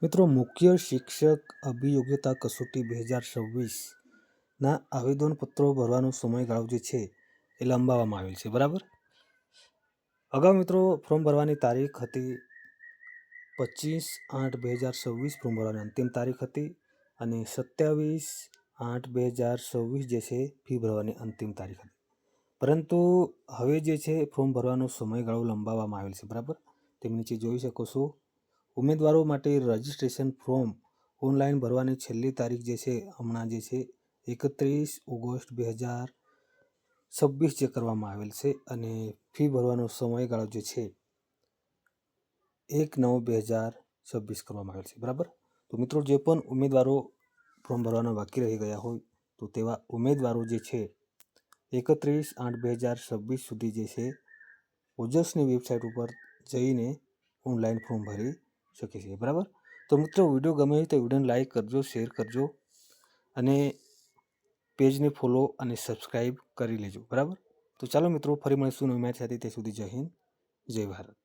મિત્રો, મુખ્ય શિક્ષક અભિયોગ્યતા કસોટી 2026ના આવેદનપત્રો ભરવાનો સમયગાળો જે છે એ લંબાવવામાં આવેલ છે. બરાબર. અગાઉ મિત્રો ફોર્મ ભરવાની તારીખ હતી 25/8/2026 ફોર્મ ભરવાની અંતિમ તારીખ હતી અને 27/8/2026 જે છે ફી ભરવાની અંતિમ તારીખ હતી. પરંતુ હવે જે છે ફોર્મ ભરવાનો સમયગાળો લંબાવવામાં આવેલ છે. બરાબર. તમે નીચે જોઈ શકો છો. ઉમેદવારો માટે રજિસ્ટ્રેશન ફોર્મ ઓનલાઈન ભરવાની છેલ્લી તારીખ જે છે હમણાં જે છે 31 ઓગસ્ટ 2026 જે કરવામાં આવેલ છે અને ફી ભરવાનો સમયગાળો જે છે 1/9/2026 કરવામાં આવેલ છે. બરાબર. તો મિત્રો, જે પણ ઉમેદવારો ફોર્મ ભરવાના બાકી રહી ગયા હોય તો તેવા ઉમેદવારો જે છે 31/8/2026 સુધી જે છે ઓજસની વેબસાઇટ ઉપર જઈને ઓનલાઈન ફોર્મ ભરી શકે છે. બરાબર. તો મિત્રો, વિડીયો ગમે તો વિડીયોને લાઈક કરજો, શેર કરજો અને પેજને ફોલો અને સબસ્ક્રાઈબ કરી લેજો. બરાબર. તો ચાલો મિત્રો, ફરી મળીશું નવી માહિતી સાથે. તે સુધી જય હિન્દ, જય ભારત.